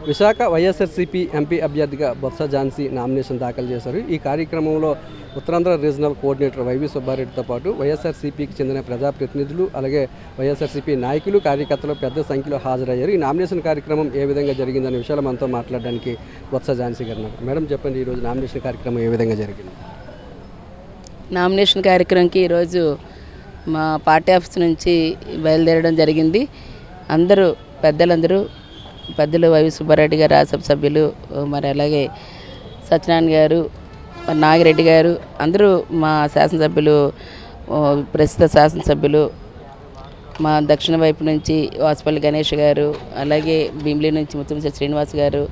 Visakha YSRCP MP అభ్యర్థిగా Botsa Jhansi nomination దాఖలు చేశారు. ఈ కార్యక్రమంలో ఉత్తరాంధ్ర రీజనల్ కోఆర్డినేటర్ వైవి సుబ్బారెడ్డితో పాటు వైఎస్ఆర్సీపీకి చెందిన ప్రజాప్రతినిధులు అలాగే వైఎస్ఆర్సీపీ నాయకులు కార్యకర్తలు పెద్ద సంఖ్యలో హాజరయ్యారు. ఈ నామినేషన్ కార్యక్రమం ఏ విధంగా జరిగిందనే విషయాలు మనతో మాట్లాడడానికి బొత్స ఝాన్సీ గారు ఉన్నారు. మేడం చెప్పండి, ఈరోజు నామినేషన్ కార్యక్రమం ఏ విధంగా జరిగింది? నామినేషన్ కార్యక్రమంకి ఈరోజు మా పార్టీ ఆఫీస్ నుంచి బయలుదేరడం జరిగింది. పెద్దలు వైవి సుబ్బారెడ్డి గారు, రాజ్యసభ సభ్యులు, మరి అలాగే సత్యనారాయణ గారు, మరి నాగిరెడ్డి గారు, అందరూ మా శాసనసభ్యులు, ప్రస్తుత శాసనసభ్యులు, మా దక్షిణ వైపు నుంచి వాసుపల్లి గణేష్ గారు, అలాగే భీమిలి నుంచి ముత్తంశెట్టి శ్రీనివాస్ గారు,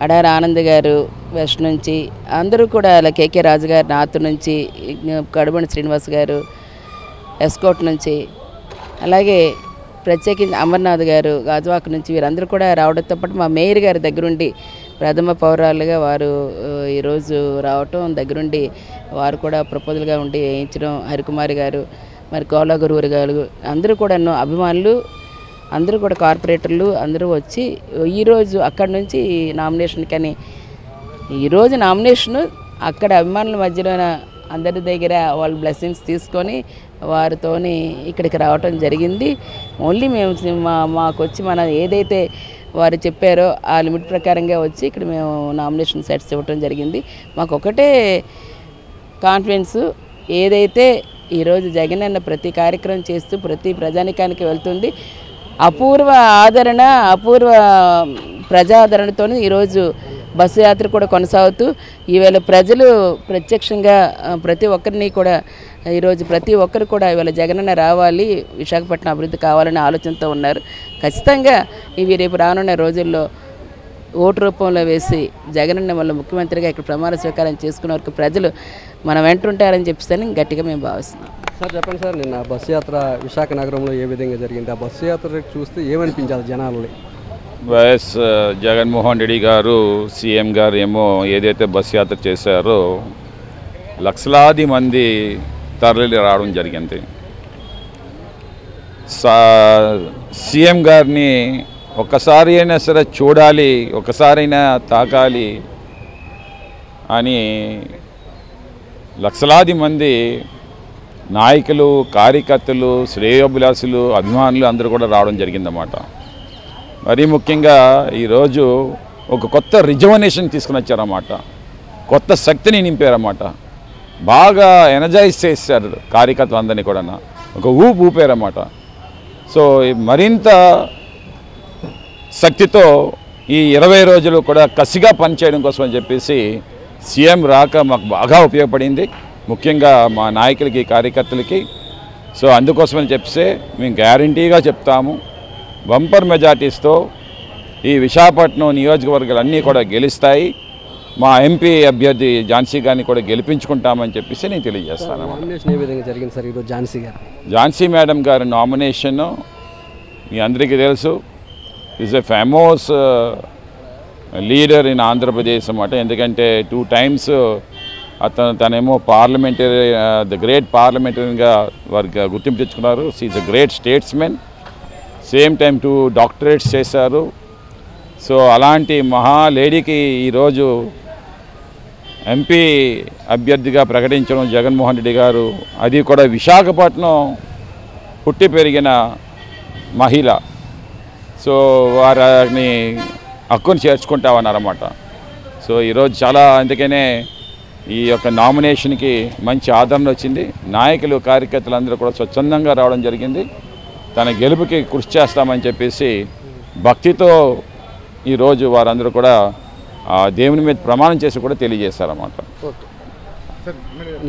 అడారి ఆనంద్ గారు వెస్ట్ నుంచి, అందరూ కూడా అలా కేకే రాజు గారు నార్త్ నుంచి, కడుబండి శ్రీనివాస్ గారు ఎస్కోట్ నుంచి, అలాగే ప్రత్యేకించి అమర్నాథ్ గారు గాజువాక నుంచి, వీరందరూ కూడా రావడంతో పాటు మా మేయర్ గారి దగ్గరుండి ప్రథమ పౌరాలుగా వారు ఈరోజు రావటం, దగ్గరుండి వారు కూడా ప్రపోజల్గా ఉండి వేయించడం, హరికుమారి గారు, మరి కోలా గురువురు గారు, అందరూ కూడా ఎన్నో అభిమానులు, అందరూ కూడా కార్పొరేటర్లు అందరూ వచ్చి ఈరోజు అక్కడి నుంచి నామినేషన్ కానీ ఈరోజు నామినేషను అక్కడ అభిమానుల మధ్యలోన అందరి దగ్గర వాళ్ళ బ్లెస్సింగ్స్ తీసుకొని వారితోని ఇక్కడికి రావటం జరిగింది. ఓన్లీ మేము మాకు వచ్చి మన ఏదైతే వారు చెప్పారో ఆ లిమిట్ ప్రకారంగా వచ్చి ఇక్కడ మేము నామినేషన్ సెట్స్ ఇవ్వటం జరిగింది. మాకు ఒకటే కాన్ఫిడెన్స్, ఏదైతే ఈరోజు జగన్ అన్న ప్రతి కార్యక్రమం చేస్తూ ప్రతి ప్రజానికానికి వెళ్తుంది, అపూర్వ ఆదరణ, అపూర్వ ప్రజాదరణతో ఈరోజు బస్సు యాత్ర కూడా కొనసాగుతూ ఈవేళ ప్రజలు ప్రత్యక్షంగా ప్రతి ఒక్కరిని కూడా ఈరోజు ప్రతి ఒక్కరు కూడా ఇవాళ జగనన్న రావాలి, విశాఖపట్నం అభివృద్ధి కావాలనే ఆలోచనతో ఉన్నారు. ఖచ్చితంగా ఇవి రేపు రానున్న రోజుల్లో ఓటు రూపంలో వేసి జగనన్న వల్ల ముఖ్యమంత్రిగా ఇక్కడ ప్రమాణ స్వీకారం చేసుకున్న వరకు ప్రజలు మనం వెంటుంటారని చెప్పేసి గట్టిగా మేము భావిస్తున్నాం. సార్ చెప్పండి సార్, నిన్న బస్సు యాత్ర విశాఖ నగరంలో ఏ విధంగా జరిగింది? ఆ బస్సు యాత్ర చూస్తే ఏమనిపించాలి జనాలని? వైఎస్ జగన్మోహన్ రెడ్డి గారు సీఎం గారు ఏమో ఏదైతే బస్సు యాత్ర చేశారో లక్షలాది మంది తరలి రావడం జరిగింది. సీఎం గారిని ఒక్కసారి అయినా సరే చూడాలి, ఒక్కసారైనా తాకాలి అని లక్షలాది మంది నాయకులు, కార్యకర్తలు, శ్రేయోభిలాసులు, అభిమానులు అందరూ కూడా రావడం జరిగిందన్నమాట. మరీ ముఖ్యంగా ఈరోజు ఒక కొత్త రిజర్వనేషన్ తీసుకుని వచ్చారన్నమాట, కొత్త శక్తిని నింపారన్నమాట, బాగా ఎనర్జైజ్ చేశారు కార్యకర్తలు అందరినీ కూడా, ఒక ఊపారన్నమాట. సో మరింత శక్తితో ఈ 20 రోజులు కూడా కసిగా పనిచేయడం కోసం అని చెప్పేసి సీఎం రాక మాకు బాగా ఉపయోగపడింది, ముఖ్యంగా మా నాయకులకి, కార్యకర్తలకి. సో అందుకోసమని చెప్పేసి మేము గ్యారంటీగా చెప్తాము, బంపర్ మెజార్టీస్తో ఈ విశాఖపట్నం నియోజకవర్గాలన్నీ కూడా గెలుస్తాయి, మా ఎంపీ అభ్యర్థి ఝాన్సీ గారిని కూడా గెలిపించుకుంటామని చెప్పేసి నేను తెలియజేస్తాను. నామినేషన్ ఏ విధంగా జరిగింది సార్ ఈరోజు ఝాన్సీ మేడం గారి నామినేషన్ మీ అందరికీ తెలుసు, is a famous leader in Andhra Pradesh అన్నమాట. ఎందుకంటే 2 times తనేమో పార్లమెంటరీ ద గ్రేట్ పార్లమెంటరీగా వారికి గుర్తింపు తెచ్చుకున్నారు. Is a great statesmen, same time 2 doctorates చేశారు. సో అలాంటి మహా లేడీకి ఈరోజు ఎంపీ అభ్యర్థిగా ప్రకటించడం జగన్మోహన్ రెడ్డి గారు, అది కూడా విశాఖపట్నం పుట్టి పెరిగిన మహిళ. సో వారిని హక్కును చేర్చుకుంటామన్నారన్నమాట. సో ఈరోజు చాలా, అందుకనే ఈ యొక్క నామినేషన్కి మంచి ఆదరణ వచ్చింది. నాయకులు, కార్యకర్తలు అందరూ కూడా స్వచ్ఛందంగా రావడం జరిగింది. తన గెలుపుకి కృషి చేస్తామని చెప్పేసి భక్తితో ఈరోజు వారందరూ కూడా దేవుని మీద ప్రమాణం చేసి కూడా తెలియజేశారన్నమాట.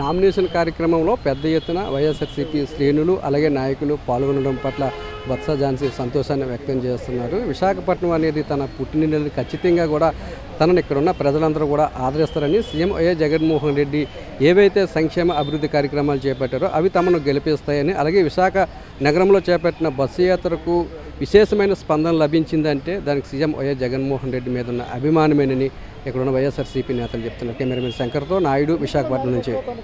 నామినేషన్ కార్యక్రమంలో పెద్ద ఎత్తున వైఎస్ఆర్సీపీ శ్రేణులు అలాగే నాయకులు పాల్గొనడం పట్ల బొత్స ఝాన్సీ సంతోషాన్ని వ్యక్తం చేస్తున్నారు. విశాఖపట్నం అనేది తన పుట్టినని ఖచ్చితంగా కూడా తనని ఇక్కడ ఉన్న ప్రజలందరూ కూడా ఆదరిస్తారని, సీఎం వైఎస్ జగన్మోహన్ రెడ్డి ఏవైతే సంక్షేమ అభివృద్ధి కార్యక్రమాలు చేపట్టారో అవి తమను గెలిపిస్తాయని, అలాగే విశాఖ నగరంలో చేపట్టిన బస్సు యాత్రకు విశేషమైన స్పందన లభించిందంటే దానికి సీఎం వైఎస్ జగన్మోహన్ రెడ్డి మీద ఉన్న అభిమానమేనని ఇక్కడున్న వైఎస్ఆర్సీపీ నేతలు చెప్తున్నారు. కెమెరామెన్ శంకర్తో నాయుడు, విశాఖపట్నం నుంచి.